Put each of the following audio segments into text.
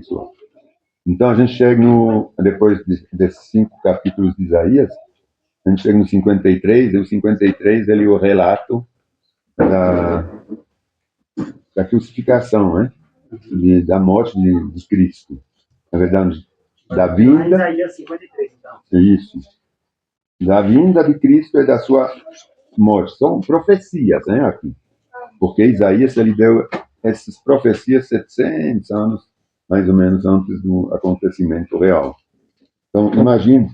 abençoa. Então a gente chega depois desses 5 capítulos de Isaías, a gente chega no 53, e o 53 ele é o relato da crucificação, né? Da morte de Cristo. Na verdade, da vinda... Isaías 53, então. Isso. Da vinda de Cristo e da sua morte. São profecias, né, aqui. Porque Isaías, ele deu essas profecias 700 anos, mais ou menos, antes do acontecimento real. Então, imagine,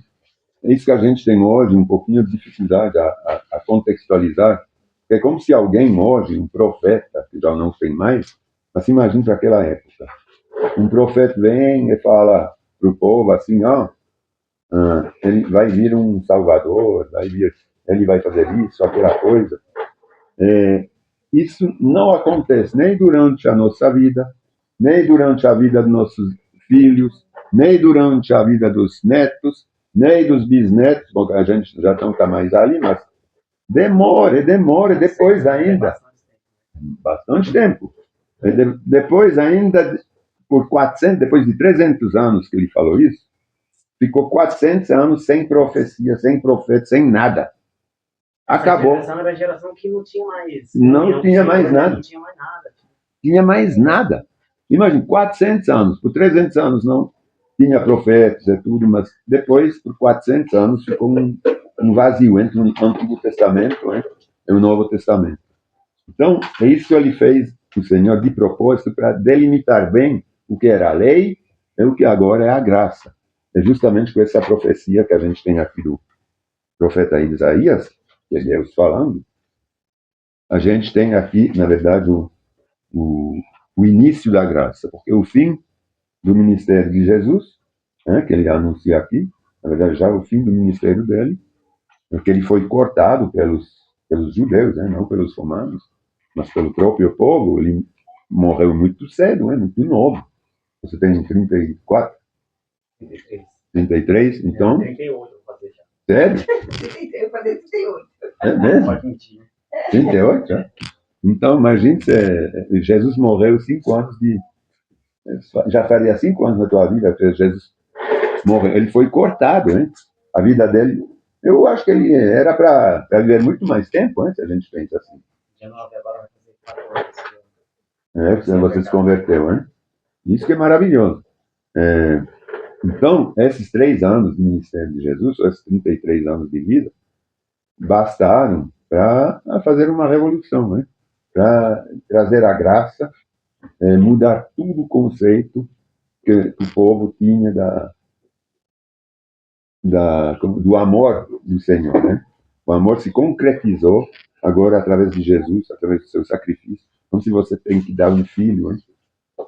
é isso que a gente tem hoje, um pouquinho de dificuldade a contextualizar. É como se alguém hoje, um profeta, que já não tem mais, mas imagine para aquela época. Um profeta vem e fala para o povo assim, ele vai vir um salvador, ele vai fazer isso, aquela coisa. Isso não acontece nem durante a nossa vida, nem durante a vida dos nossos filhos, nem durante a vida dos netos, nem dos bisnetos, porque a gente já não está mais ali, mas demora, depois ainda, bastante tempo. Depois ainda, depois de 300 anos que ele falou isso, ficou 400 anos sem profecia, sem profeta, sem nada. Acabou. Essa geração era a geração que não tinha mais... Não tinha mais nada. Não tinha mais nada. Tinha mais nada. Imagina, 400 anos. Por 300 anos não tinha profetas e tudo, mas depois, por 400 anos, ficou um vazio entre o Antigo Testamento e o Novo Testamento. Então, é isso que ele fez, o Senhor, de propósito, para delimitar bem o que era a lei e o que agora é a graça. É justamente com essa profecia que a gente tem aqui do profeta Isaías, que é Deus falando, a gente tem aqui, na verdade, o início da graça, porque o fim do ministério de Jesus, que ele anuncia aqui, na verdade, já o fim do ministério dele, porque ele foi cortado pelos judeus, não pelos romanos, mas pelo próprio povo. Ele morreu muito cedo, muito novo. Você tem 34? 33, então... 38, vou fazer já. Sério? Eu falei 38. É mesmo? 38, é? Então, imagine, Jesus morreu 5 anos já faria 5 anos na tua vida que Jesus morreu. Ele foi cortado, hein? A vida dele... Eu acho que ele era para viver muito mais tempo, se a gente pensa assim. 19, agora vai fazer 14. Você se converteu, hein? Isso que é maravilhoso. Então, esses 3 anos de ministério de Jesus, esses 33 anos de vida, bastaram para fazer uma revolução, para trazer a graça, mudar todo o conceito que o povo tinha do amor do Senhor. O amor se concretizou agora através de Jesus, através do seu sacrifício. Como se você tem que dar um filho.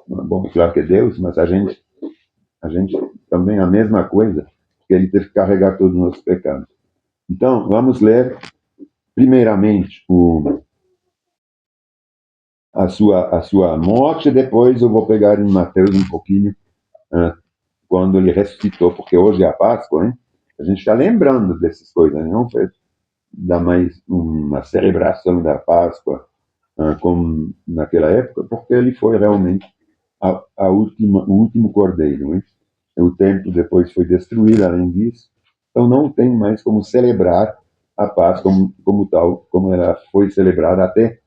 Bom, claro que é Deus, mas a gente também a mesma coisa, que ele teve que carregar todos os nossos pecados. Então, vamos ler primeiramente a sua morte, depois eu vou pegar em Mateus um pouquinho, quando ele ressuscitou, porque hoje é a Páscoa, a gente está lembrando dessas coisas, não foi dar mais uma celebração da Páscoa como naquela época, porque ele foi realmente o último cordeiro. O templo depois foi destruído, além disso, então não tem mais como celebrar a Páscoa como tal, como ela foi celebrada até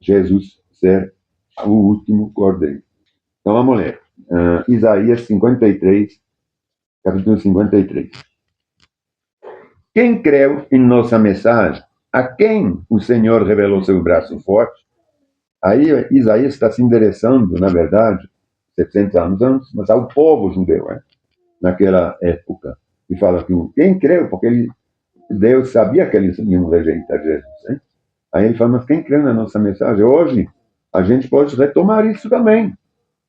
Jesus ser o último cordeiro. Então vamos ler. Isaías 53, capítulo 53. Quem creu em nossa mensagem? A quem o Senhor revelou seu braço forte? Aí Isaías está se endereçando, na verdade, 700 anos antes, mas ao povo judeu, naquela época. E fala que quem creu, porque Deus sabia que eles iam rejeitar Jesus. Aí ele fala, mas quem creu na nossa mensagem? Hoje, a gente pode retomar isso também,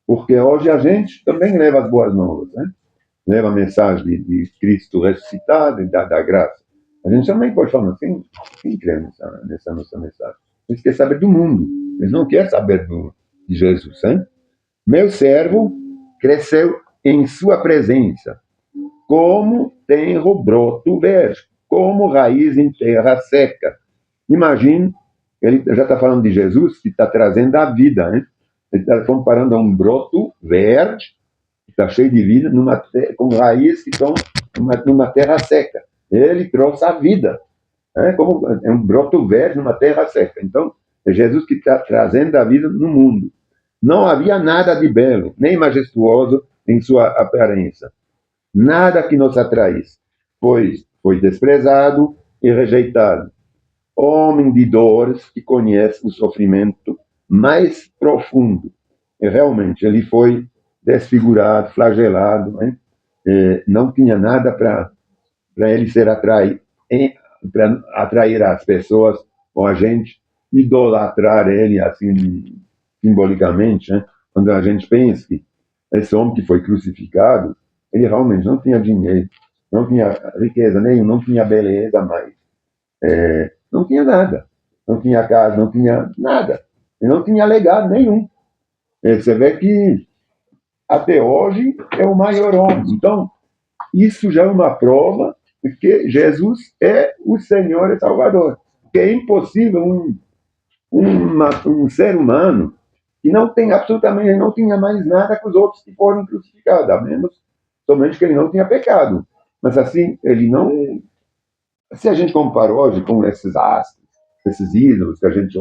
porque hoje a gente também leva as boas novas, leva a mensagem de Cristo ressuscitado e da graça. A gente também pode falar, mas quem crê nessa nossa mensagem? Eles querem saber do mundo, eles não querem saber de Jesus. Meu servo cresceu em sua presença, como tenro broto verde, como raiz em terra seca. Imagine, ele já está falando de Jesus, que está trazendo a vida. Ele está comparando a um broto verde, está cheio de vida, com raízes que estão numa terra seca. Ele trouxe a vida. Como é um broto verde numa terra seca. Então, é Jesus que está trazendo a vida no mundo. Não havia nada de belo, nem majestuoso em sua aparência. Nada que nos atraísse. Pois foi desprezado e rejeitado. Homem de dores que conhece o sofrimento mais profundo. E realmente, ele foi desfigurado, flagelado. Né? Não tinha nada para ele ser atraído, para atrair as pessoas ou a gente idolatrar ele assim simbolicamente, né? Quando a gente pensa que esse homem que foi crucificado, ele realmente não tinha dinheiro, não tinha riqueza nenhuma, não tinha beleza mais, não tinha nada, não tinha casa, não tinha nada, e não tinha legado nenhum. Você vê que até hoje é o maior homem. Então, isso já é uma prova de que Jesus é o Senhor e Salvador. Porque é impossível um ser humano que não tem absolutamente, não tinha mais nada que os outros que foram crucificados, a menos somente que ele não tinha pecado. Mas assim, ele não. Se a gente compara hoje com esses astros, esses ídolos que a gente,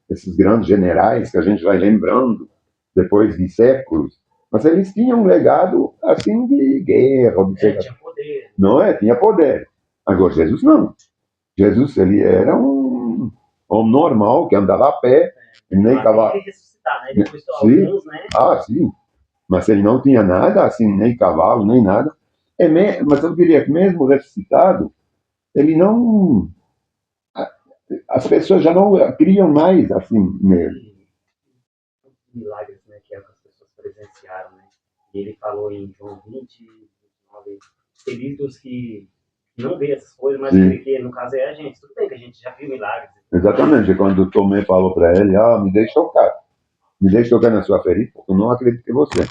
esses grandes generais que a gente vai lembrando depois de séculos, mas eles tinham um legado assim de guerra, de tinha poder. Não é? Tinha poder. Agora Jesus não. Jesus ele era um homem normal que andava a pé, nem cavalo. Ele ressuscitar, né? Depois Sim. alguns, né? Sim. Mas ele não tinha nada assim, nem cavalo, nem nada. Mas eu diria que mesmo ressuscitado, ele não. As pessoas já não criam mais assim nele. Milagres, né? Que é o que as pessoas presenciaram, né? E ele falou em João 20, 29, felizes os que não vê essas coisas, mas porque no caso é a gente. Tudo bem que a gente já viu milagres. Exatamente. Quando o Tomé falou para ele, me deixe tocar. Me deixe tocar na sua ferida, porque eu não acredito em você.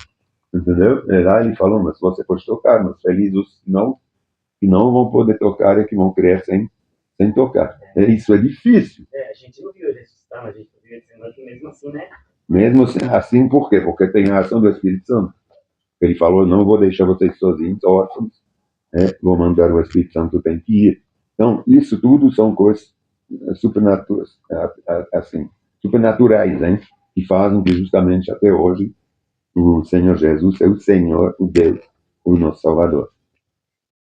Entendeu? E lá ele falou, mas você pode tocar, mas felizes os que não vão poder tocar e que vão crer sem tocar. Isso é difícil. A gente não viu ele ressuscitar, mas a gente viu ele dizendo que mesmo assim, né? Mesmo assim, por quê? Porque tem a ação do Espírito Santo. Ele falou, não vou deixar vocês sozinhos, órfãos, vou mandar o Espírito Santo, tem que ir. Então, isso tudo são coisas supernaturais, hein? Que fazem que justamente até hoje o Senhor Jesus é o Senhor, o Deus, o nosso Salvador.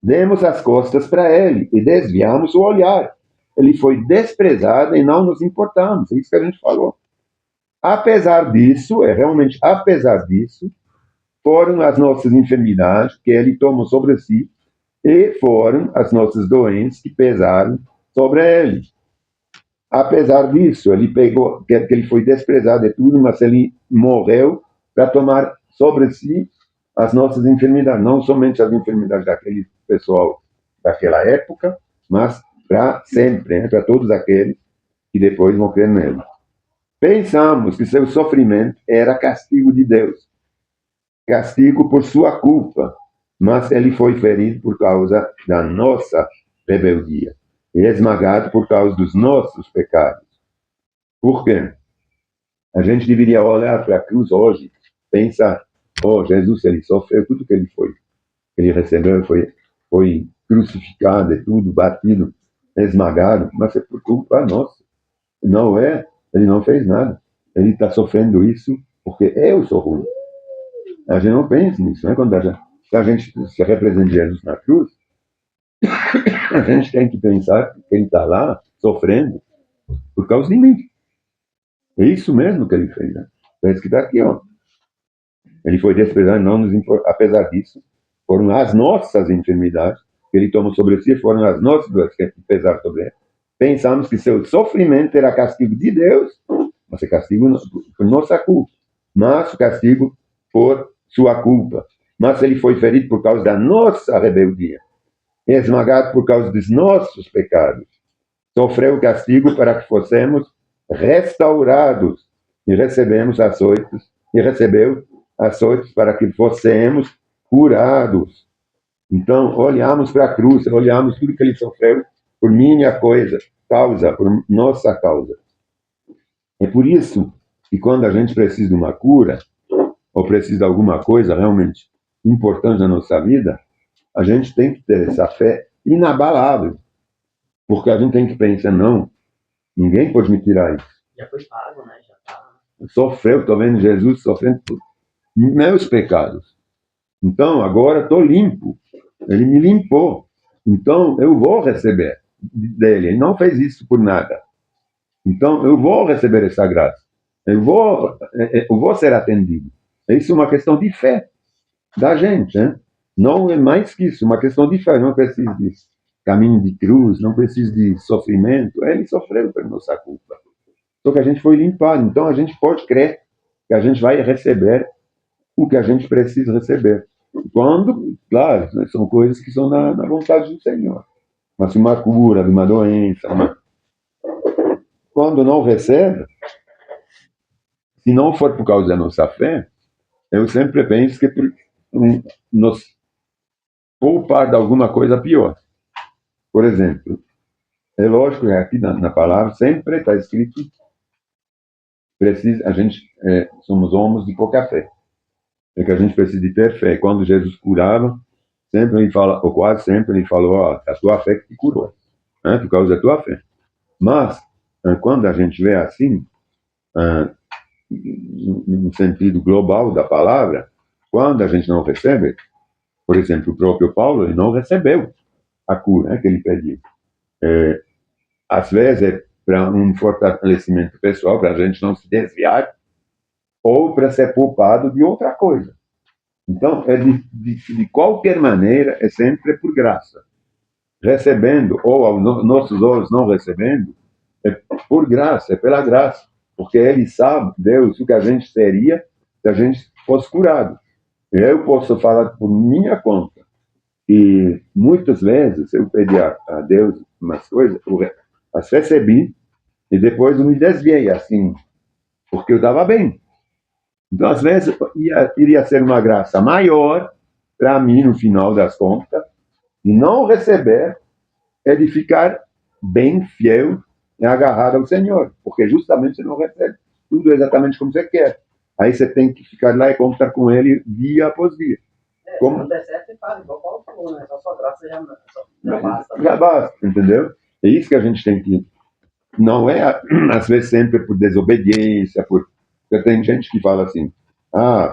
Demos as costas para ele e desviamos o olhar. Ele foi desprezado e não nos importamos. É isso que a gente falou. Apesar disso, foram as nossas enfermidades que ele tomou sobre si e foram as nossas doenças que pesaram sobre ele. Apesar disso, que ele foi desprezado e tudo, mas ele morreu para tomar sobre si as nossas enfermidades, não somente as enfermidades daquele pessoal daquela época, mas para sempre, para todos aqueles que depois vão crer nele. Pensamos que seu sofrimento era castigo de Deus, castigo por sua culpa, mas ele foi ferido por causa da nossa rebeldia e esmagado por causa dos nossos pecados. Por quê? A gente deveria olhar para a cruz hoje, pensar, Jesus, ele sofreu tudo que ele recebeu, foi crucificado e tudo, batido, esmagado, mas é por culpa nossa. Não é, ele não fez nada. Ele está sofrendo isso porque eu sou ruim. A gente não pensa nisso, né? Quando a gente se representa Jesus na cruz, a gente tem que pensar que ele está lá sofrendo por causa de mim. É isso mesmo que ele fez, né? Parece que está aqui, ó. Ele foi desprezado, não nos importa. Apesar disso, foram as nossas enfermidades que ele tomou sobre si, foram as nossas doenças que pesaram sobre ele. Pensamos que seu sofrimento era castigo de Deus, mas é castigo por nossa culpa, mas castigo por sua culpa. Mas ele foi ferido por causa da nossa rebeldia, esmagado por causa dos nossos pecados. Sofreu o castigo para que fossemos restaurados e recebeu açoites para que fossemos curados. Então, olhamos para a cruz, olhamos tudo que ele sofreu por minha causa, por nossa causa. É por isso que quando a gente precisa de uma cura, ou precisa de alguma coisa realmente importantes na nossa vida, a gente tem que ter essa fé inabalável. Porque a gente tem que pensar, não, ninguém pode me tirar isso. Já foi pago, né? Já tá. Sofreu, estou vendo Jesus sofrendo por meus pecados. Então, agora estou limpo. Ele me limpou. Então, eu vou receber dele. Ele não fez isso por nada. Então, eu vou receber essa graça. Eu vou ser atendido. Isso é uma questão de fé da gente, né? Não é mais que isso, uma questão de fé. Não precisa de caminho de cruz, não precisa de sofrimento. Ele sofreu por nossa culpa. Só que a gente foi limpado. Então, a gente pode crer que a gente vai receber o que a gente precisa receber. Quando, claro, né, são coisas que são na vontade do Senhor. Mas uma cura de uma doença, quando não recebe, se não for por causa da nossa fé, eu sempre penso que nos poupar de alguma coisa pior. Por exemplo, é lógico que aqui na palavra sempre está escrito a gente somos homens de pouca fé. É que a gente precisa de ter fé. Quando Jesus curava, sempre ele fala, ou quase sempre ele falou, a tua fé que te curou, né? Por causa da tua fé. Mas, quando a gente vê assim, no sentido global da palavra, quando a gente não recebe, por exemplo, o próprio Paulo, ele não recebeu a cura, né, que ele pediu. Às vezes é para um fortalecimento pessoal, para a gente não se desviar, ou para ser poupado de outra coisa. Então, de qualquer maneira, é sempre por graça. Recebendo, ou aos nossos olhos não recebendo, é por graça, é pela graça. Porque Ele sabe, Deus, o que a gente seria se a gente fosse curado. Eu posso falar por minha conta. E muitas vezes eu pedi a Deus umas coisas, as recebi, e depois eu me desviei, assim, porque eu estava bem. Então, às vezes, iria ser uma graça maior para mim, no final das contas, e não receber é de ficar bem fiel e agarrado ao Senhor, porque justamente você não recebe tudo exatamente como você quer. Aí você tem que ficar lá e contar com Ele dia após dia. Como? Se não der certo, você faz igual o Paulo falou, né? Só sua graça já basta. Já basta, entendeu? É isso que a gente tem que... Não é, às vezes, sempre por desobediência, porque tem gente que fala assim,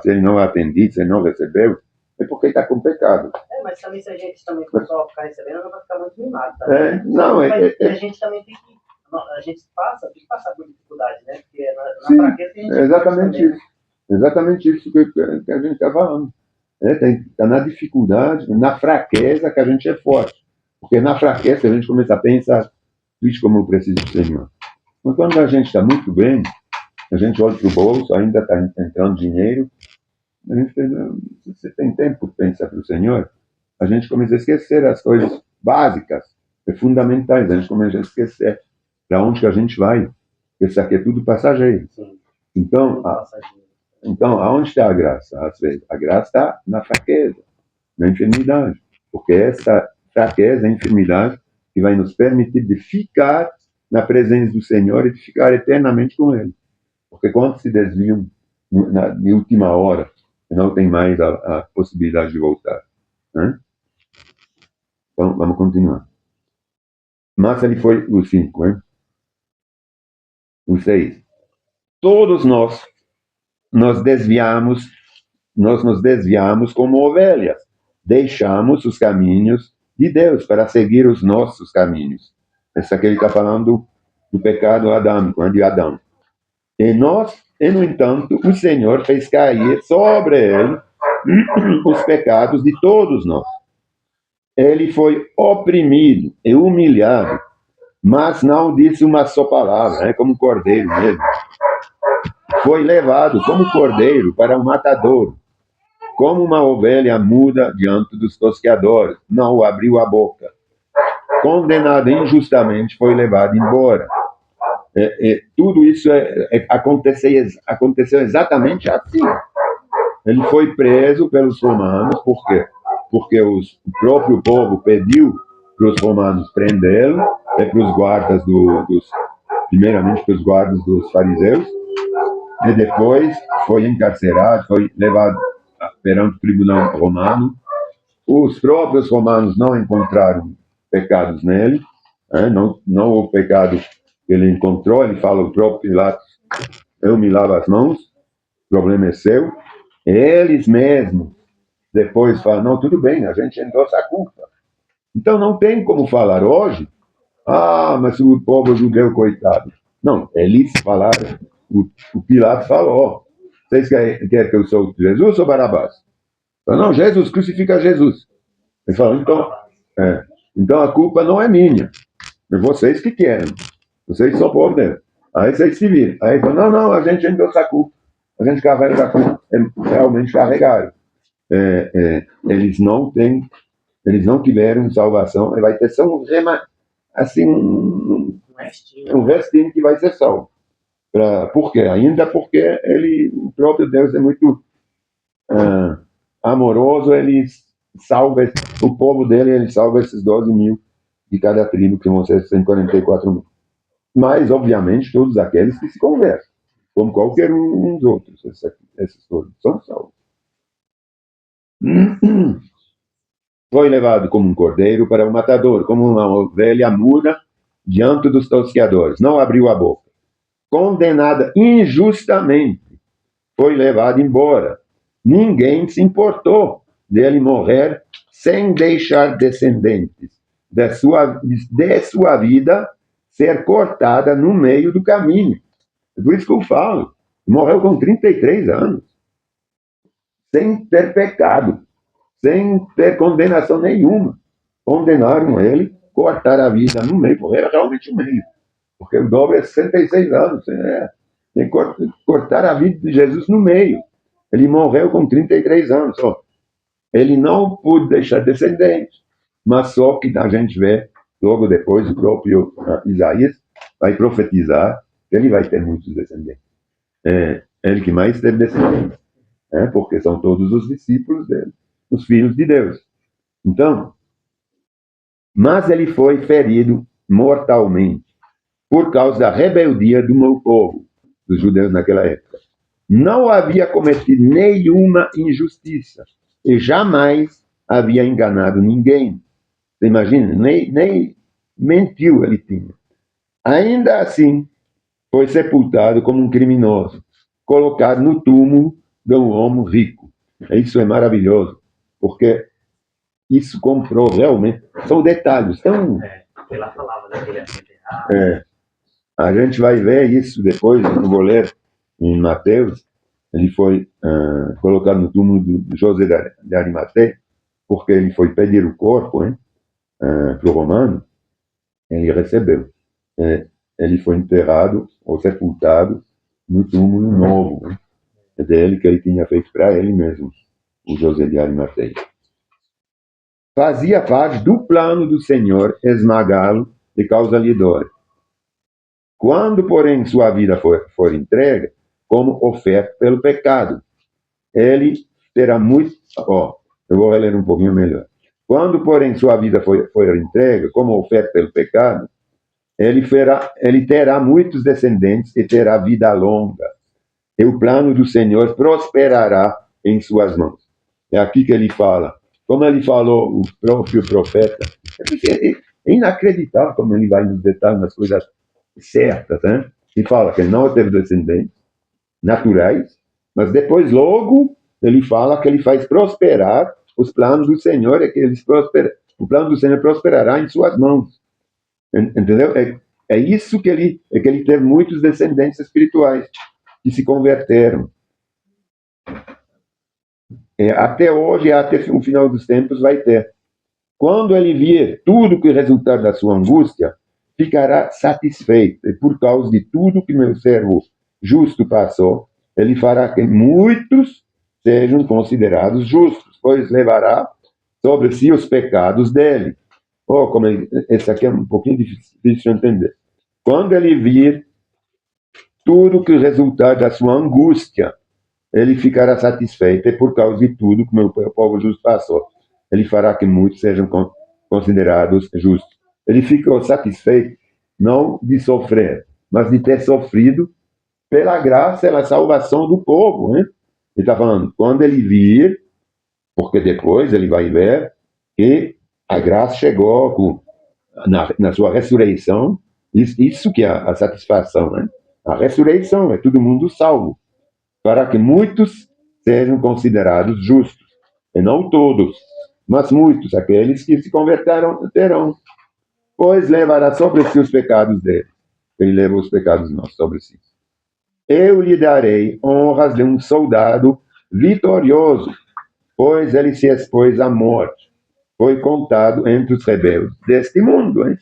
se ele não atendeu, se ele não recebeu, é porque está com pecado. Mas também se a gente também só ficar recebendo, não vai ficar muito mimado. Tá? A gente também tem que... A gente tem que passar por dificuldade, né? Porque na fraqueza a gente... Exatamente isso. Exatamente isso que a gente está falando. Está na dificuldade, na fraqueza que a gente é forte. Porque na fraqueza a gente começa a pensar, vixe, como eu preciso do Senhor. Mas quando a gente está muito bem, a gente olha para o bolso, ainda está entrando dinheiro, a gente pensa, você tem tempo de pensar para o Senhor? A gente começa a esquecer as coisas básicas, fundamentais, a gente começa a esquecer para onde que a gente vai. Isso aqui é tudo passageiro. Sim. Então, aonde está a graça? Às vezes, a graça está na fraqueza, na enfermidade. Porque essa fraqueza, a enfermidade, que vai nos permitir de ficar na presença do Senhor e de ficar eternamente com Ele. Porque quando se desviam na última hora, não tem mais a possibilidade de voltar. Né? Então, vamos continuar. Mas ele foi o 5, hein? O 6. Todos nós nos desviamos como ovelhas. Deixamos os caminhos de Deus para seguir os nossos caminhos. Essa aqui ele está falando do pecado adâmico, de Adão. E no entanto, o Senhor fez cair sobre ele os pecados de todos nós. Ele foi oprimido e humilhado, mas não disse uma só palavra, como cordeiro mesmo. Foi levado como cordeiro para o matadouro, como uma ovelha muda diante dos tosqueadores, não abriu a boca. Condenado injustamente, foi levado embora. Tudo isso aconteceu exatamente assim. Ele foi preso pelos romanos, por quê? Porque o próprio povo pediu para os romanos prendê-lo, para os guardas primeiramente para os guardas dos fariseus, e depois foi encarcerado, foi levado perante o tribunal romano. Os próprios romanos não encontraram pecados nele, né? Não houve pecado que ele encontrou. Ele fala, o próprio Pilatos, eu me lavo as mãos, o problema é seu. Eles mesmos depois falam, não, tudo bem, a gente endossa a culpa. Então não tem como falar hoje, mas o povo judeu, coitado. Não, eles falaram, o Pilatos falou, vocês querem que eu sou Jesus ou Barabás? Não, Jesus, crucifica Jesus. Ele falou, então a culpa não é minha, é vocês que querem, vocês são povo dele. Aí vocês se viram. Aí ele falou, não, a gente endossa a culpa, a gente carrega a culpa. Realmente carregaram. Eles não tiveram salvação, vai ter só um restinho que vai ser salvo. Por quê? Ainda porque o próprio Deus é muito amoroso, ele salva o povo dele, ele salva esses 12 mil de cada tribo, que vão ser 144 mil. Mas, obviamente, todos aqueles que se convertem, como qualquer um dos outros, esses todos são salvos. Foi levado como um cordeiro para o matador, como uma ovelha muda diante dos tosqueadores. Não abriu a boca. Condenada injustamente, foi levado embora. Ninguém se importou dele morrer sem deixar descendentes, de sua vida ser cortada no meio do caminho. É por isso que eu falo. Morreu com 33 anos, sem ter pecado, sem ter condenação nenhuma. Condenaram ele, cortaram a vida no meio, morreu realmente no meio, porque o dobro é 66 anos. Tem que cortar a vida de Jesus no meio. Ele morreu com 33 anos. Ele não pôde deixar descendentes, mas só que a gente vê, logo depois, o próprio Isaías vai profetizar que ele vai ter muitos descendentes. Ele que mais teve descendentes, porque são todos os discípulos dele, os filhos de Deus. Então, mas ele foi ferido mortalmente por causa da rebeldia do meu povo, dos judeus naquela época. Não havia cometido nenhuma injustiça e jamais havia enganado ninguém. Você imagina? Nem mentiu ele tinha. Ainda assim, foi sepultado como um criminoso, colocado no túmulo de um homem rico. Isso é maravilhoso, porque isso comprou realmente. São detalhes. Então, ela falava daquele enterrado. A gente vai ver isso depois, eu vou ler em Mateus. Ele foi colocado no túmulo de José de Arimateia, porque ele foi pedir o corpo para o romano. Ele recebeu. Ele foi enterrado ou sepultado no túmulo novo dele, que ele tinha feito para ele mesmo, o José de Arimateia. Fazia parte do plano do Senhor esmagá-lo de causa-lhe dor. Quando, porém, sua vida for entregue como oferta pelo pecado, ele terá muito... eu vou ler um pouquinho melhor. Quando, porém, sua vida for entregue como oferta pelo pecado, ele terá muitos descendentes e terá vida longa. E o plano do Senhor prosperará em suas mãos. É aqui que ele fala. Como ele falou, o próprio profeta, é inacreditável como ele vai nos detalhes nas coisas certas, né? Ele fala que ele não teve descendentes naturais, mas depois logo ele fala que ele faz prosperar os planos do Senhor, é que o plano do Senhor prosperará em suas mãos. Entendeu? É isso que ele teve muitos descendentes espirituais que se converteram. Até hoje, até o final dos tempos, vai ter. Quando ele vir tudo que resultar da sua angústia, ficará satisfeito. E por causa de tudo que meu servo justo passou, ele fará que muitos sejam considerados justos, pois levará sobre si os pecados dele. Esse aqui é um pouquinho difícil de entender. Quando ele vir tudo que resultar da sua angústia, ele ficará satisfeito, e por causa de tudo que meu povo justo passou, ele fará que muitos sejam considerados justos. Ele ficou satisfeito não de sofrer, mas de ter sofrido pela graça e pela salvação do povo. Ele está falando, quando ele vir, Porque depois ele vai ver que a graça chegou na sua ressurreição. Isso que é a satisfação, né? A ressurreição é todo mundo salvo, para que muitos sejam considerados justos. E não todos, mas muitos, aqueles que se converterão, terão. Pois levará sobre si os pecados dele. Ele leva os pecados nossos sobre si. Eu lhe darei honras de um soldado vitorioso, pois ele se expôs à morte. Foi contado entre os rebeldes deste mundo, hein?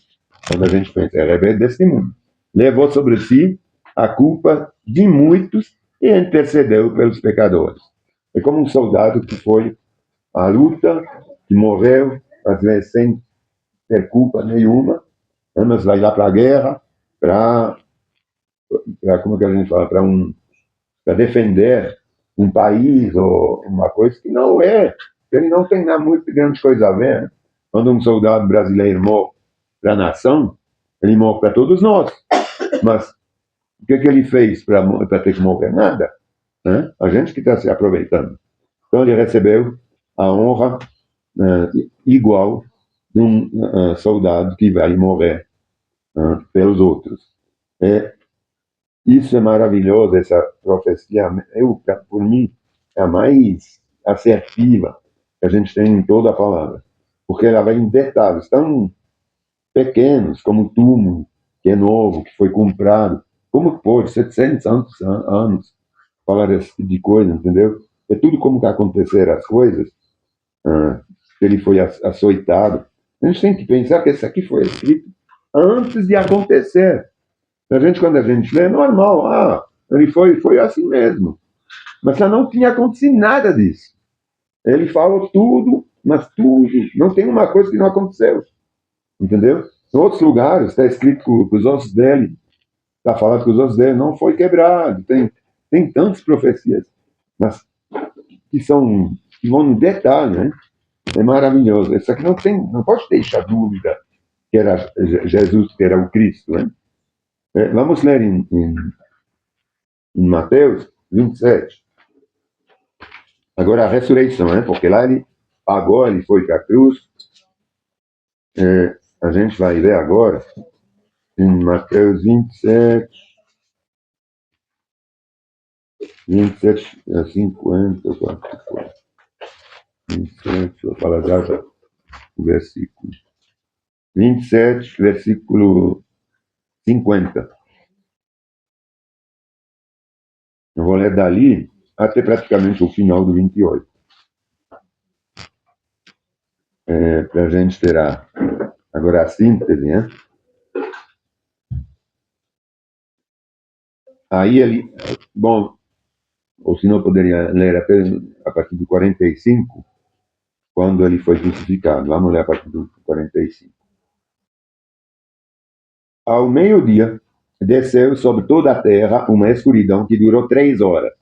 Quando a gente pensa, é rebelde deste mundo. Levou sobre si a culpa de muitos e intercedeu pelos pecadores. É como um soldado que foi à luta, que morreu, às vezes sem ter culpa nenhuma, mas vai lá para a guerra, como que a gente fala, para defender um país ou uma coisa que não é, ele não tem nada muito grande coisa a ver. Né? Quando um soldado brasileiro morre para a nação, ele morre para todos nós. Mas o que ele fez para ter que morrer? Nada. Né? A gente que está se aproveitando. Então ele recebeu a honra igual de um soldado que vai morrer pelos outros. Isso é maravilhoso, essa profecia. Por mim, é a mais assertiva que a gente tem em toda a palavra. Porque ela vai em detalhes tão pequenos, como o túmulo, que é novo, que foi comprado. Como pode, 700 anos, falar esse tipo de coisa, entendeu? É tudo como que aconteceram as coisas. Ele foi açoitado. A gente tem que pensar que isso aqui foi escrito antes de acontecer. Quando a gente lê, é normal. Ele foi assim mesmo. Mas já não tinha acontecido nada disso. Ele falou tudo, mas tudo. Não tem uma coisa que não aconteceu. Entendeu? Em outros lugares está escrito que os ossos dele, está falado que os ossos dele não foi quebrado. Tem tantas profecias, mas que vão no detalhe, né? É maravilhoso. Isso aqui não pode deixar dúvida que era Jesus, que era o Cristo, né? Vamos ler em Mateus 27. Agora a ressurreição, né? Porque lá ele pagou, ele foi para a cruz. A gente vai ver agora em Mateus 27, 50, 27, vou falar já o versículo. 27, versículo 50. Eu vou ler dali até praticamente o final do 28. Para a gente ter agora a síntese, né? Aí ele, bom, ou se não poderia ler até a partir do 45, quando ele foi crucificado. Vamos ler a partir do 45. Ao meio-dia, desceu sobre toda a terra uma escuridão que durou 3 horas.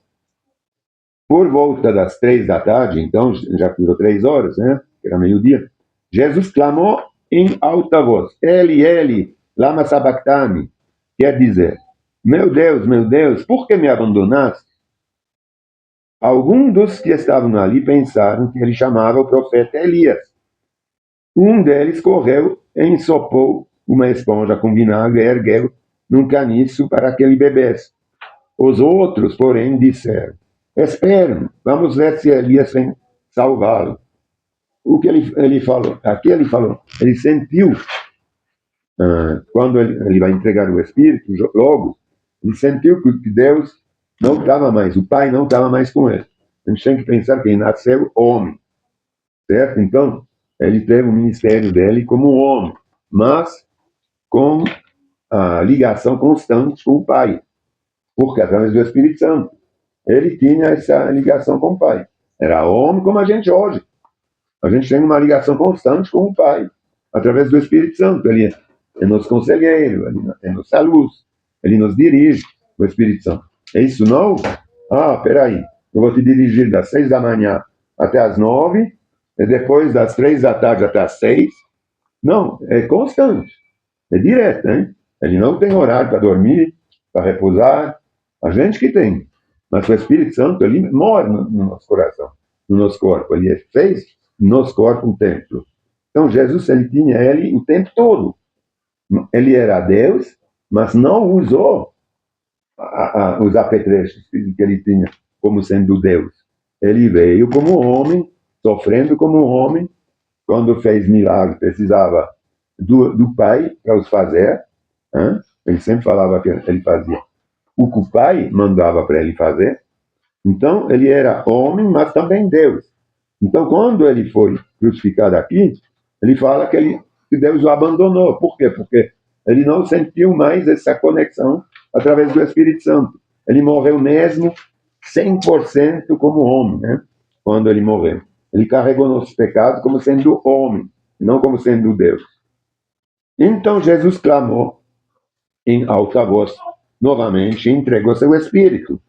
Por volta das 3 da tarde, então já durou 3 horas, né? Era meio-dia. Jesus clamou em alta voz: Eli, Eli, lama sabachthani. Quer dizer, meu Deus, por que me abandonaste? Alguns dos que estavam ali pensaram que ele chamava o profeta Elias. Um deles correu e ensopou uma esponja com vinagre e ergueu num caniço para que ele bebesse. Os outros, porém, disseram: Esperem, vamos ver se Elias vem salvá-lo. O que ele falou? Aqui ele falou, ele sentiu, quando ele vai entregar o Espírito, logo, ele sentiu que Deus não estava mais, o Pai não estava mais com ele. A gente tem que pensar que ele nasceu homem, certo? Então, ele teve o ministério dele como homem, mas com a ligação constante com o Pai, porque através do Espírito Santo. Ele tinha essa ligação com o Pai. Era homem como a gente hoje. A gente tem uma ligação constante com o Pai, através do Espírito Santo. Ele é nosso conselheiro, ele é nossa luz, ele nos dirige, o Espírito Santo. É isso não? Peraí, eu vou te dirigir das 6 da manhã até as 9, e depois das 3 da tarde até as 6. Não, é constante, é direto, hein? Ele não tem horário para dormir, para repousar, a gente que tem. Mas o Espírito Santo, ele mora no nosso coração. no nosso corpo, ele fez no nosso corpo um templo. Então Jesus, ele tinha ele o tempo todo. Ele era Deus, mas não usou os apetrechos que ele tinha como sendo Deus. Ele veio como homem, sofrendo como homem. Quando fez milagre, precisava do Pai para os fazer. Hein? Ele sempre falava que ele fazia o que o Pai mandava para ele fazer. Então, ele era homem, mas também Deus. Então, quando ele foi crucificado aqui, ele fala que Deus o abandonou. Por quê? Porque ele não sentiu mais essa conexão através do Espírito Santo. Ele morreu mesmo 100% como homem, né? Quando ele morreu. Ele carregou nossos pecados como sendo homem, não como sendo Deus. Então Jesus clamou em alta voz, novamente, e entregou seu Espírito.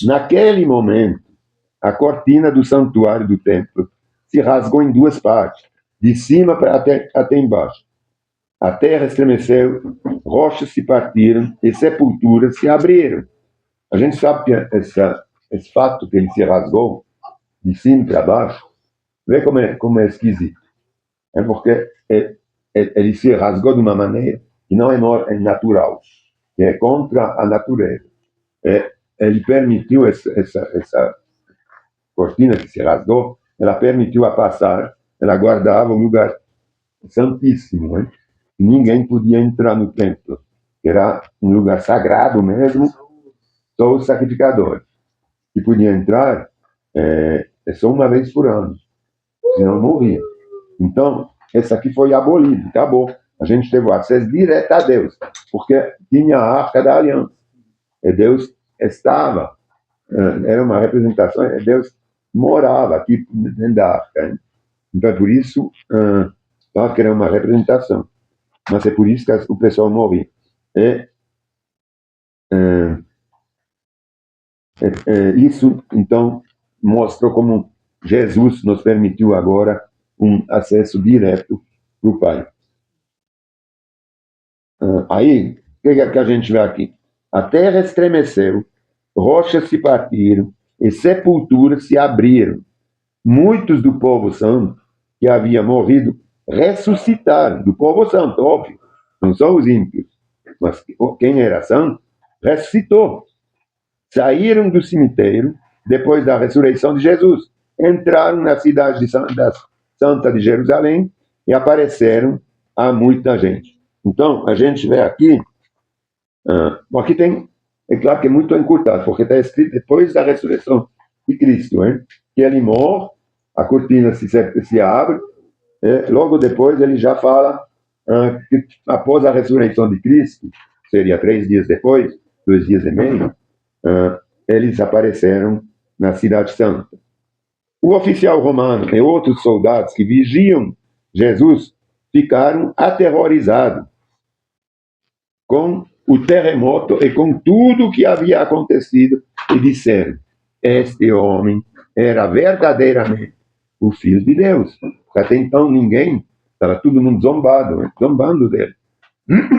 Naquele momento, a cortina do santuário do templo se rasgou em duas partes, de cima até embaixo. A terra estremeceu, rochas se partiram e sepulturas se abriram. A gente sabe que esse fato que ele se rasgou de cima para baixo, vê como é esquisito. É porque ele se rasgou de uma maneira que não é natural, que é contra a natureza. Ele permitiu essa cortina que se rasgou, ela permitiu a passar, ela guardava o lugar santíssimo, né? Ninguém podia entrar no templo, era um lugar sagrado mesmo, só os sacrificadores que podiam entrar só uma vez por ano, senão morriam. Então, esse aqui foi abolido, acabou. A gente teve acesso direto a Deus, porque tinha a Arca da Aliança. E Deus estava, era uma representação, Deus morava aqui dentro da Arca. Né? Então, é por isso, que era uma representação. Mas é por isso que o pessoal morria. Isso, então, mostra como Jesus nos permitiu agora um acesso direto para o Pai. Aí, o que a gente vê aqui? A terra estremeceu, rochas se partiram e sepulturas se abriram. Muitos do povo santo que havia morrido ressuscitaram, do povo santo, óbvio, não são os ímpios, mas quem era santo ressuscitou. Saíram do cemitério depois da ressurreição de Jesus, entraram na cidade Santa de Jerusalém e apareceram a muita gente. Então, a gente vê aqui, aqui tem, é claro que é muito encurtado, porque está escrito depois da ressurreição de Cristo, hein? Que ele morre, a cortina se abre, logo depois ele já fala que após a ressurreição de Cristo, seria 3 dias depois, 2 dias e meio, eles apareceram na cidade santa. O oficial romano e outros soldados que vigiam Jesus ficaram aterrorizados com o terremoto e com tudo o que havia acontecido e disseram: este homem era verdadeiramente o Filho de Deus. Até então ninguém, estava todo mundo zombando dele.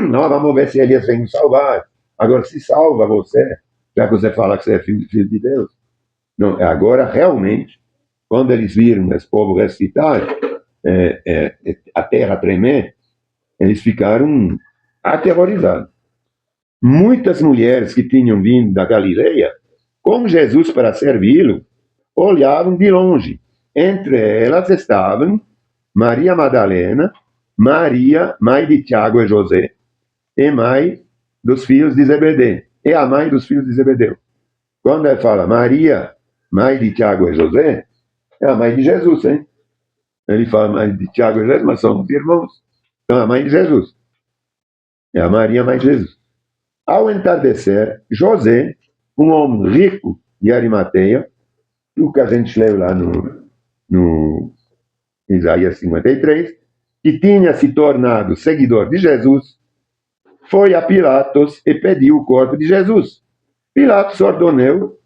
Nós vamos ver se Elias vem nos salvar. Agora se salva você, já que você fala que você é filho de Deus. Não, agora realmente, quando eles viram esse povo ressuscitar, a terra tremer, eles ficaram aterrorizados. Muitas mulheres que tinham vindo da Galileia com Jesus para servi-lo olhavam de longe. Entre elas estavam Maria Madalena, Maria, mãe de Tiago e José, e mãe dos filhos de Zebedeu. É a mãe dos filhos de Zebedeu. Quando ele fala Maria, mãe de Tiago e José, é a mãe de Jesus, hein? Ele fala mãe de Tiago e José, mas são os irmãos. Então, a mãe de Jesus. É a Maria, mãe de Jesus. Ao entardecer, José, um homem rico de Arimateia, o que a gente leu lá no Isaías 53, que tinha se tornado seguidor de Jesus, foi a Pilatos e pediu o corpo de Jesus. Pilatos ordenou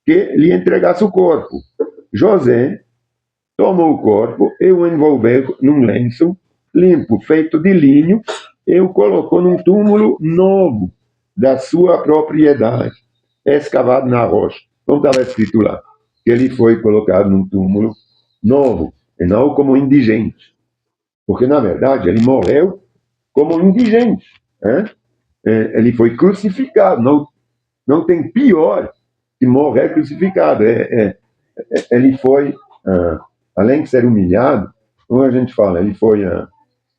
que lhe entregasse o corpo. José tomou o corpo e o envolveu num lenço limpo, feito de linho, e o colocou num túmulo novo, da sua propriedade, escavado na rocha, como estava escrito lá. que ele foi colocado num túmulo novo, e não como indigente. Porque, na verdade, ele morreu como indigente. Né? Ele foi crucificado. Não tem pior que morrer crucificado. Ele foi, além de ser humilhado, como a gente fala, ele foi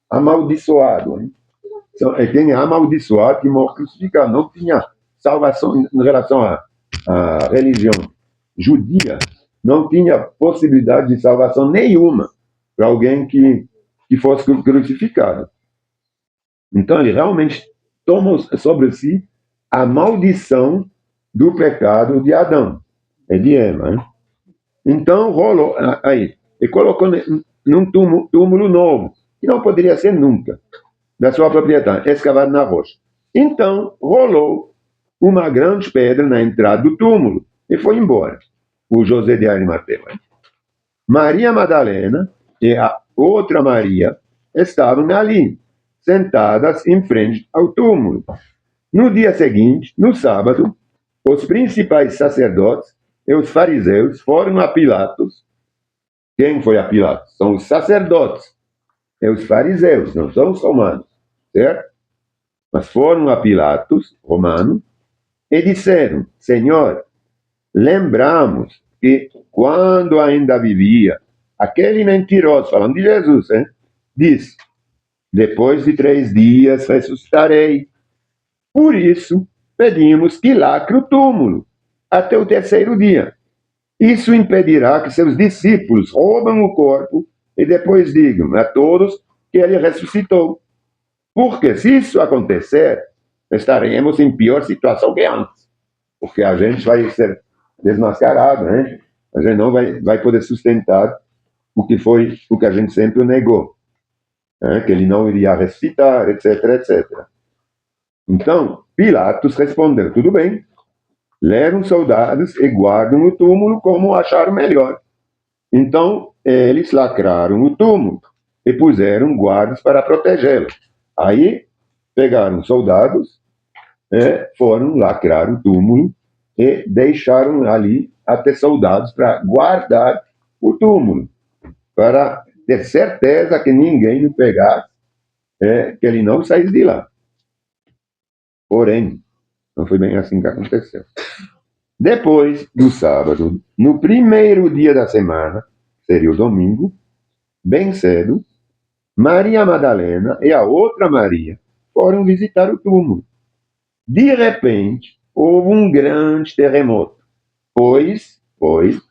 amaldiçoado. Hein? Então, quem é amaldiçoado que morre crucificado. Não tinha salvação em relação à religião judia, não tinha possibilidade de salvação nenhuma para alguém que fosse crucificado. Então ele realmente toma sobre si a maldição do pecado de Adão e de Eva. Hein? Então rolou aí, e colocou num túmulo novo, que não poderia ser nunca, da sua propriedade, escavado na rocha. Então rolou uma grande pedra na entrada do túmulo e foi embora. O José de Arimateia. Maria Madalena e a outra Maria estavam ali, sentadas em frente ao túmulo. No dia seguinte, no sábado, os principais sacerdotes e os fariseus foram a Pilatos. Quem foi a Pilatos? São os sacerdotes e os fariseus, não são os romanos, certo? Mas foram a Pilatos, romano, e disseram: Senhor, lembramos que quando ainda vivia, aquele mentiroso, falando de Jesus, hein, disse: depois de 3 dias ressuscitarei. Por isso, pedimos que lacre o túmulo até o 3º dia. Isso impedirá que seus discípulos roubem o corpo e depois digam a todos que ele ressuscitou. Porque se isso acontecer, estaremos em pior situação que antes. Porque a gente vai ser desmascarado, né? A gente não vai poder sustentar o que a gente sempre negou, né? Que ele não iria ressuscitar, etc, etc. Então, Pilatos respondeu: tudo bem, levam soldados e guardam o túmulo como acharam melhor. Então, eles lacraram o túmulo e puseram guardas para protegê-lo. Aí, pegaram soldados, foram lacrar o túmulo e deixaram ali até soldados para guardar o túmulo, para ter certeza que ninguém o pegasse, que ele não saísse de lá. Porém, não foi bem assim que aconteceu. Depois do sábado, no primeiro dia da semana, seria o domingo, bem cedo, Maria Madalena e a outra Maria foram visitar o túmulo. De repente, houve um grande terremoto, pois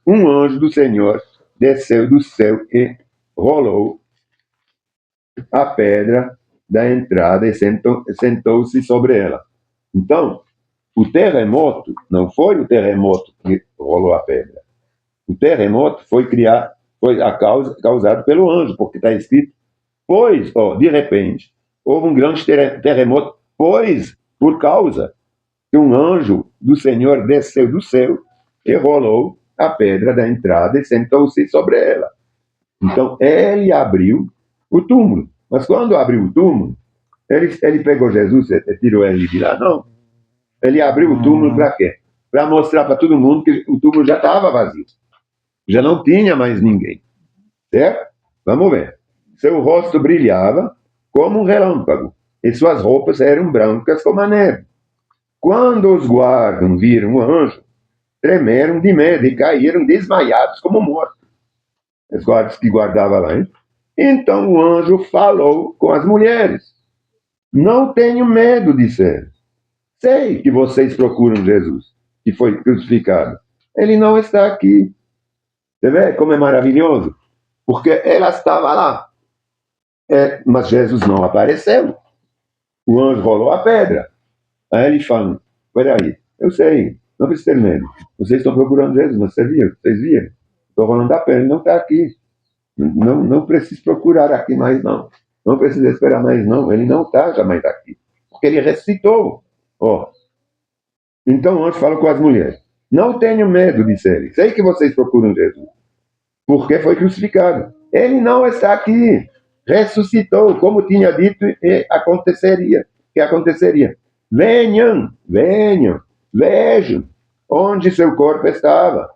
um anjo do Senhor desceu do céu e rolou a pedra da entrada e sentou-se sobre ela. Então, o terremoto não foi o terremoto que rolou a pedra. O terremoto foi causado pelo anjo, porque está escrito, pois, de repente, houve um grande terremoto, pois, por causa que um anjo do Senhor desceu do céu e rolou a pedra da entrada e sentou-se sobre ela. Então, ele abriu o túmulo. Mas quando abriu o túmulo, ele pegou Jesus e tirou ele de lá? Não. Ele abriu o túmulo para quê? Para mostrar para todo mundo que o túmulo já estava vazio. Já não tinha mais ninguém. Certo? Vamos ver. Seu rosto brilhava como um relâmpago e suas roupas eram brancas como a neve. Quando os guardas viram o anjo, tremeram de medo e caíram desmaiados como mortos. Os guardas que guardavam lá, hein? Então o anjo falou com as mulheres. Não tenho medo, disseram. Sei que vocês procuram Jesus, que foi crucificado. Ele não está aqui. Você vê como é maravilhoso? Porque ela estava lá. Mas Jesus não apareceu. O anjo rolou a pedra. Aí eles falam: peraí, eu sei, não precisa ter medo. Vocês estão procurando Jesus, vocês viram? Estou rolando a pedra, ele não está aqui. Não precisa procurar aqui mais, não. Não precisa esperar mais, não. Ele não está já mais aqui. Porque ele ressuscitou. Então o anjo fala com as mulheres: não tenho medo, disse ele. Sei que vocês procuram Jesus, porque foi crucificado. Ele não está aqui. Ressuscitou, como tinha dito, e aconteceria. Venham, vejam onde seu corpo estava.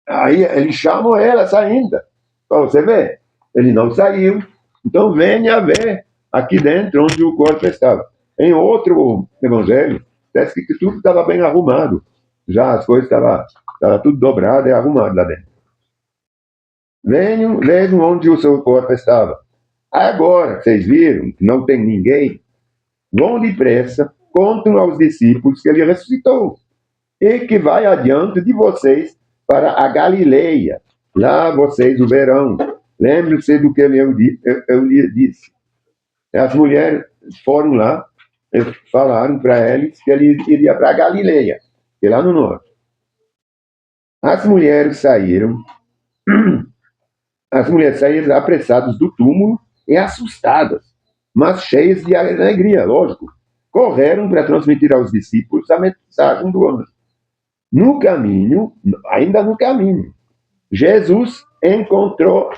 Aí eles chamam elas ainda. Para você ver, ele não saiu. Então venha ver aqui dentro onde o corpo estava. Em outro evangelho, parece que tudo estava bem arrumado. Já as coisas estavam tudo dobrado e arrumado lá dentro. Venham, vejam onde o seu corpo estava. Agora, vocês viram que não tem ninguém, vão depressa, contam aos discípulos que ele ressuscitou e que vai adiante de vocês para a Galileia. Lá vocês o verão. Lembre-se do que eu lhe disse. As mulheres foram lá e falaram para eles que ele iria para a Galileia, que é lá no norte. As mulheres saíram apressadas do túmulo e assustadas, mas cheias de alegria, lógico. Correram para transmitir aos discípulos a mensagem do anjo. No caminho, ainda no caminho, Jesus encontrou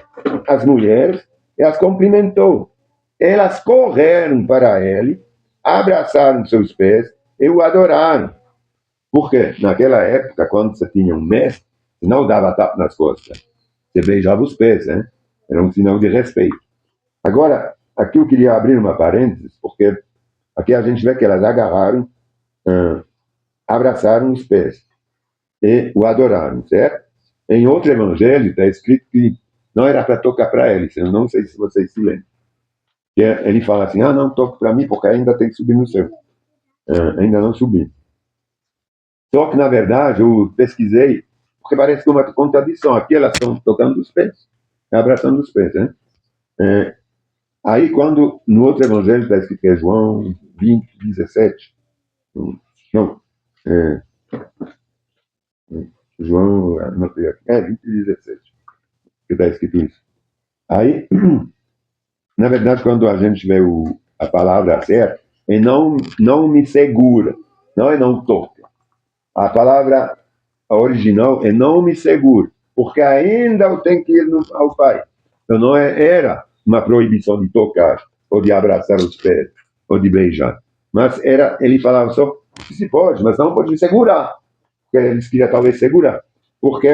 as mulheres e as cumprimentou. Elas correram para ele, abraçaram seus pés e o adoraram. Porque naquela época, quando você tinha um mestre, você não dava tapa nas costas. Você beijava os pés, né? Era um sinal de respeito. Agora, aqui eu queria abrir uma parênteses, porque aqui a gente vê que elas agarraram, abraçaram os pés e o adoraram, certo? Em outro evangelho está escrito que não era para tocar para eles, eu não sei se vocês se lembram. Ele fala assim, não toque para mim porque ainda tem que subir no céu. Ainda não subi. Só que, na verdade, eu pesquisei, porque parece que é uma contradição. Aqui elas estão tocando os pés, abraçando os pés, né? Aí, quando no outro evangelho está escrito que é João 20, 17, não, João, não sei, 20, 17, que está escrito isso. Aí, na verdade, quando a gente vê a palavra certa, é não me segura, não é não toca. A palavra original é não me segura, porque ainda eu tenho que ir ao Pai. Então não era uma proibição de tocar, ou de abraçar os pés, ou de beijar. Mas ele falava só que se pode, mas não pode me segurar. Porque eles queriam talvez segurar. Porque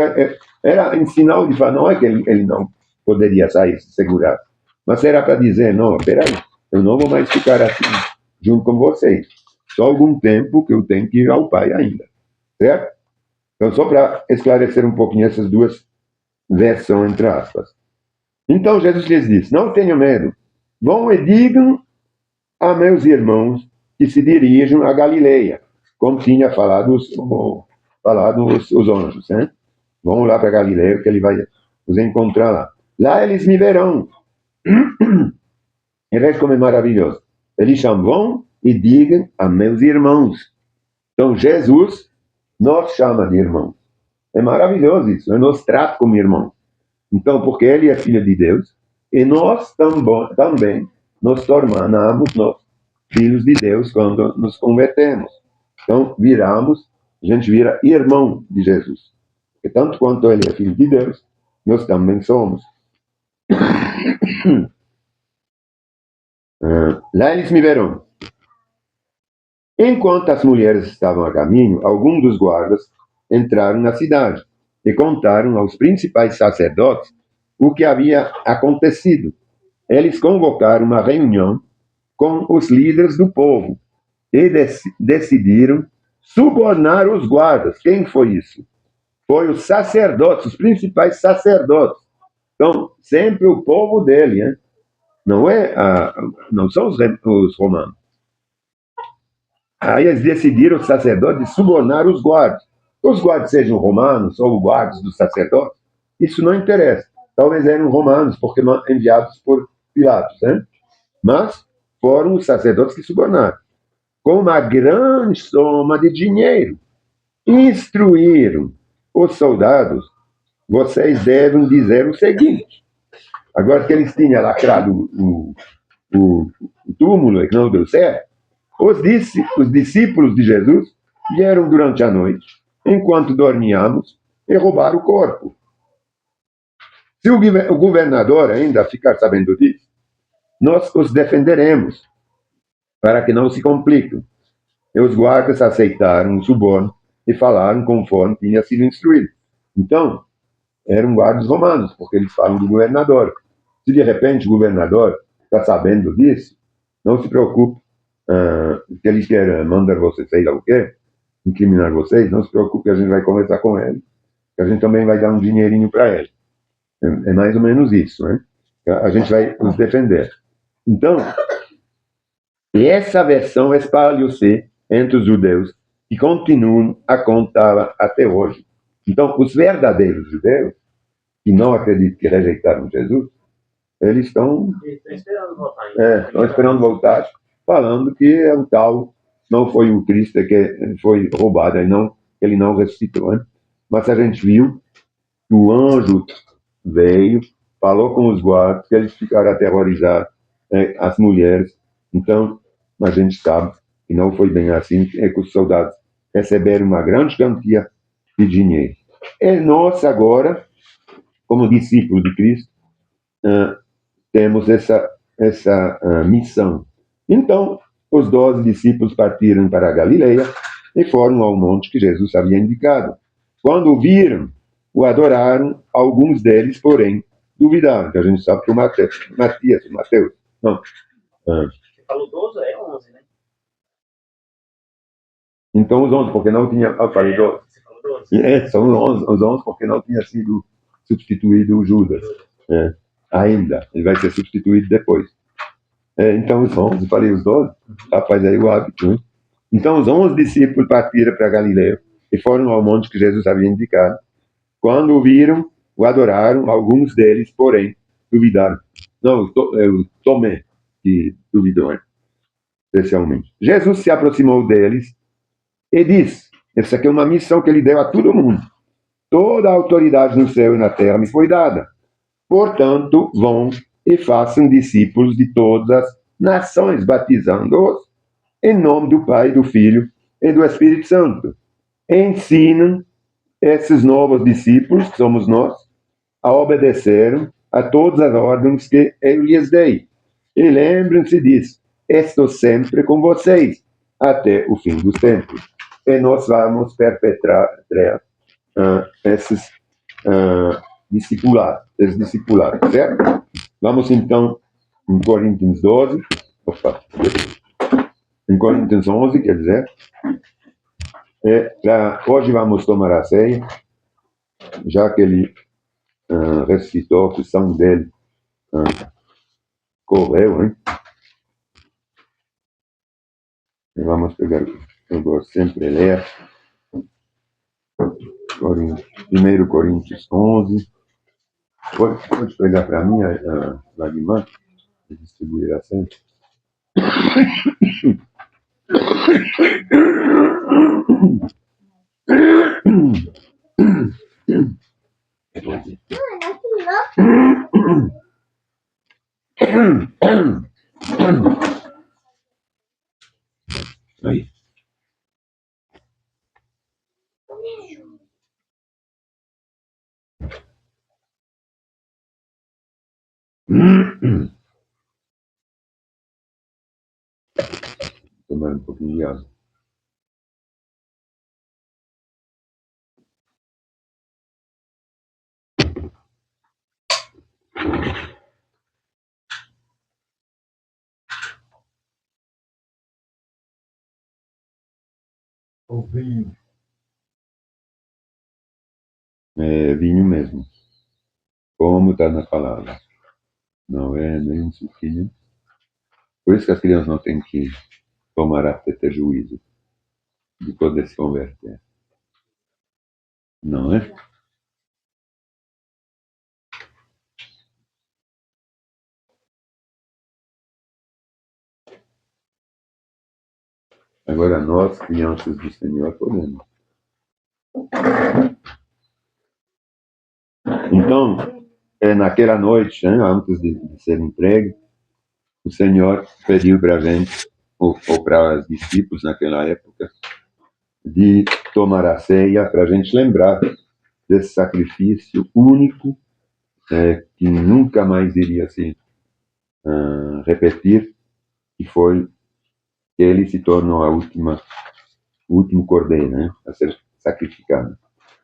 era em sinal de falar, não é que ele não poderia sair se segurar. Mas era para dizer, não, peraí, eu não vou mais ficar assim, junto com vocês. Só algum tempo que eu tenho que ir ao Pai ainda. Certo? Então, só para esclarecer um pouquinho essas duas versões, entre aspas. Então, Jesus lhes disse, não tenham medo. Vão e digam a meus irmãos que se dirijam a Galileia, como tinha falado os anjos. Né? Vão lá para Galileia, que ele vai os encontrar lá. Lá eles me verão. E veja como é maravilhoso. Eles chamam, vão e digam a meus irmãos. Então, Jesus nos chama de irmãos. É maravilhoso isso. Ele nos trata como irmãos. Então, porque ele é filho de Deus, e nós também nos tornamos filhos de Deus quando nos convertemos. Então, a gente vira irmão de Jesus. E tanto quanto ele é filho de Deus, nós também somos. Lá eles me verão. Enquanto as mulheres estavam a caminho, alguns dos guardas entraram na cidade e contaram aos principais sacerdotes o que havia acontecido. Eles convocaram uma reunião com os líderes do povo e decidiram subornar os guardas. Quem foi isso? Foi os sacerdotes, os principais sacerdotes. Então, sempre o povo dele, hein? Não são os romanos. Aí eles decidiram, os sacerdotes, subornar os guardas. Os guardas sejam romanos ou guardas dos sacerdotes, isso não interessa. Talvez eram romanos, porque enviados por Pilatos, né? Mas foram os sacerdotes que subornaram. Com uma grande soma de dinheiro, instruíram os soldados, vocês devem dizer o seguinte. Agora que eles tinham lacrado o túmulo, que não deu certo, os discípulos de Jesus vieram durante a noite, enquanto dormíamos, e roubaram o corpo. Se o governador ainda ficar sabendo disso, nós os defenderemos, para que não se compliquem. E os guardas aceitaram o suborno e falaram conforme tinha sido instruído. Então, eram guardas romanos, porque eles falam do governador. Se de repente o governador está sabendo disso, não se preocupe, que ele quer mandar você sei lá o quê, incriminar vocês, não se preocupe que a gente vai conversar com ele, que a gente também vai dar um dinheirinho para ele. É mais ou menos isso, né? A gente vai os defender. Então, essa versão espalhou-se entre os judeus e continuam a contá-la até hoje. Então, os verdadeiros judeus, que não acreditam que rejeitaram Jesus, eles estão esperando voltar. estão esperando voltar, falando que é o tal, não foi o Cristo que foi roubado, ele não ressuscitou. Né? Mas a gente viu que o anjo veio, falou com os guardas, que eles ficaram aterrorizados, as mulheres. Então, a gente sabe que não foi bem assim, que os soldados receberam uma grande quantia de dinheiro. E nós agora, como discípulos de Cristo, temos essa missão. Então, os 12 discípulos partiram para a Galileia e foram ao monte que Jesus havia indicado. Quando o viram, o adoraram, alguns deles, porém, duvidaram, que a gente sabe que o Mateus, não. Você falou 12, é 11, né? Então os 11, porque não tinha, eu falei 12. Você falou 12. São os 11, porque não tinha sido substituído o Judas. Ainda, ele vai ser substituído depois. Então os 11, falei os 12, rapaz, aí o hábito, né? Então os 11 discípulos partiram para Galileia e foram ao monte que Jesus havia indicado. Quando o viram, o adoraram, alguns deles, porém, duvidaram. Não, o Tomé, que duvidou, né? Especialmente. Jesus se aproximou deles e disse, essa aqui é uma missão que ele deu a todo mundo. Toda a autoridade no céu e na terra me foi dada. Portanto, vão e façam discípulos de todas as nações, batizando-os em nome do Pai, do Filho e do Espírito Santo. Ensinam esses novos discípulos, que somos nós, a obedecer a todas as ordens que eu lhes dei. E lembrem-se disso, estou sempre com vocês, até o fim dos tempos. E nós vamos perpetrar esses discipulados, certo? Vamos então em Coríntios 12, em Coríntios 11, quer dizer, hoje vamos tomar a ceia, já que ele ressuscitou, que o sangue dele correu, hein? E vamos pegar, eu gosto sempre de ler, 1 Coríntios 11, pode pegar para mim, Lagman, e distribuir a ceia. Aí. Tomar um pouquinho de água. O vinho. É vinho mesmo. Como está na palavra. Não é nem um suquinho. Por isso que as crianças não têm que tomar até ter juízo de poder se converter. Não é? Agora nós, crianças do Senhor, podemos. Então, naquela noite, antes de ser entregue, o Senhor pediu para a gente, ou para os discípulos naquela época, de tomar a ceia para a gente lembrar desse sacrifício único que nunca mais iria se repetir, que foi que ele se tornou o último cordeiro, né, a ser sacrificado.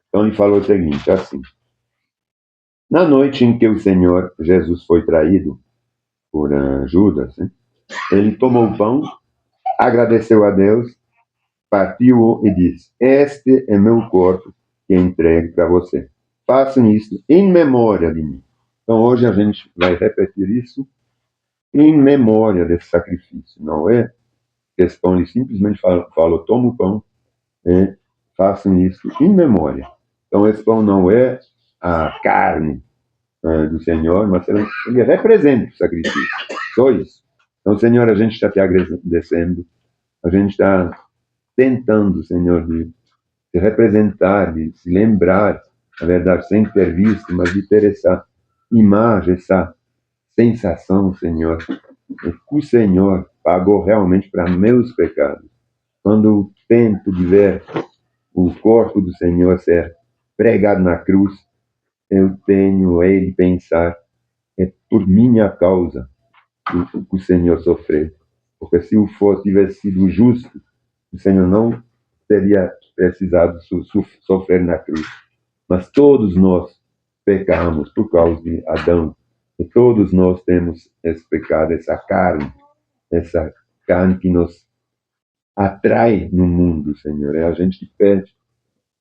Então ele falou o seguinte, assim: Na noite em que o Senhor Jesus foi traído por Judas, né, ele tomou o pão, agradeceu a Deus, partiu-o e disse: Este é meu corpo que entregue para você. Façam isso em memória de mim. Então hoje a gente vai repetir isso em memória desse sacrifício. Não é questão, ele simplesmente falou: toma o pão e façam isso em memória. Então esse pão não é a carne do Senhor, mas ele representa o sacrifício. Só isso. Então, Senhor, a gente está te agradecendo, a gente está tentando, Senhor, de representar, de se lembrar, na verdade, sem ter visto, mas de ter essa imagem, essa sensação, Senhor, que o Senhor pagou realmente para meus pecados. Quando eu tento de ver o corpo do Senhor ser pregado na cruz, eu tenho ele pensar, é por minha causa que o Senhor sofreu. Porque se o tivesse sido justo, o Senhor não teria precisado sofrer na cruz. Mas todos nós pecamos por causa de Adão. E todos nós temos esse pecado, essa essa carne que nos atrai no mundo, Senhor. E a gente pede,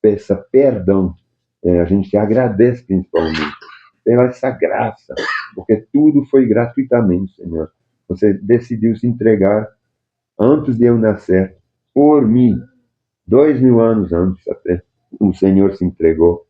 peça perdão. A gente te agradece principalmente pela essa graça, porque tudo foi gratuitamente, Senhor. Você decidiu se entregar antes de eu nascer, por mim. 2000 anos antes até, o Senhor se entregou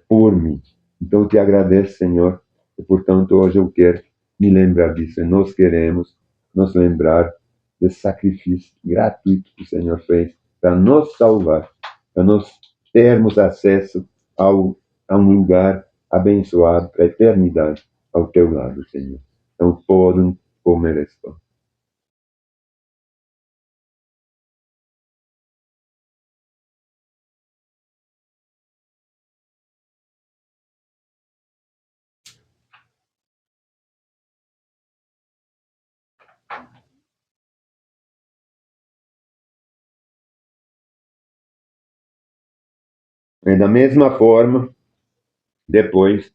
por mim. Então eu te agradeço, Senhor, e portanto hoje eu quero me lembrar disso. E nós queremos nos lembrar desse sacrifício gratuito que o Senhor fez para nos salvar, para nós termos acesso a um lugar abençoado para a eternidade ao teu lado, Senhor. Então podem comer esse pão. E da mesma forma, depois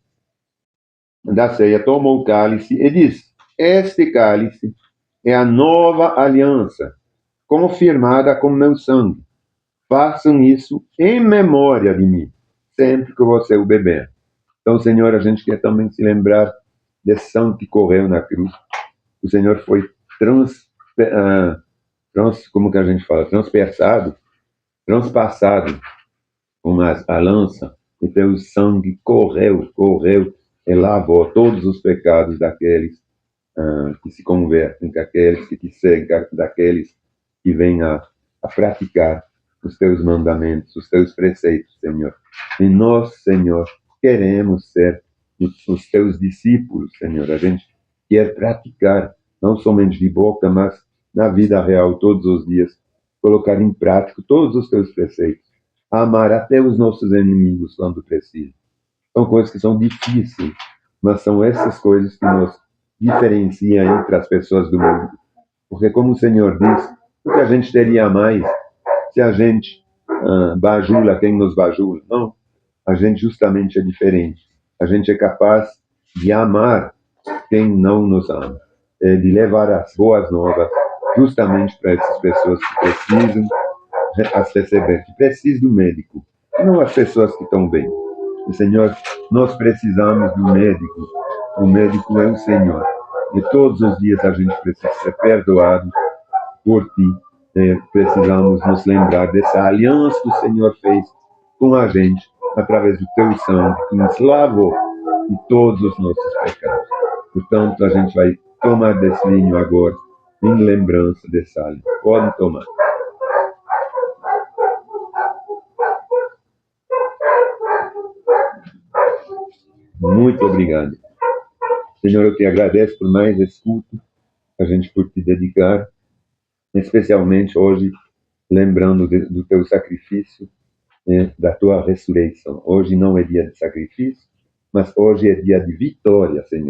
da ceia, tomou o cálice e disse: Este cálice é a nova aliança, confirmada com meu sangue. Façam isso em memória de mim, sempre que você o beber. Então, Senhor, a gente quer também se lembrar desse sangue que correu na cruz. O Senhor foi como que a gente fala, transpassado com a lança, e pelo sangue correu e lavou todos os pecados daqueles que se convertem, daqueles que te seguem, daqueles que vêm a praticar os teus mandamentos, os teus preceitos, Senhor. E nós, Senhor, queremos ser os teus discípulos, Senhor. A gente quer praticar, não somente de boca, mas na vida real, todos os dias, colocar em prática todos os teus preceitos. Amar até os nossos inimigos quando precisa. São coisas que são difíceis, mas são essas coisas que nos diferenciam entre as pessoas do mundo. Porque, como o Senhor diz, o que a gente teria mais se a gente bajula quem nos bajula? Não, a gente justamente é diferente. A gente é capaz de amar quem não nos ama, de levar as boas novas justamente para essas pessoas que precisam as receber, que precisam do médico, não as pessoas que estão bem. E, Senhor, nós precisamos do médico. O médico é o Senhor. E todos os dias a gente precisa ser perdoado por ti. Precisamos nos lembrar dessa aliança que o Senhor fez com a gente, através do teu sangue, que nos lavou de todos os nossos pecados. Portanto, a gente vai tomar desse vinho agora, em lembrança dessa aliança. Podem tomar. Muito obrigado. Senhor, eu te agradeço por mais esse culto, a gente por te dedicar, especialmente hoje, lembrando do teu sacrifício, da tua ressurreição. Hoje não é dia de sacrifício, mas hoje é dia de vitória, Senhor.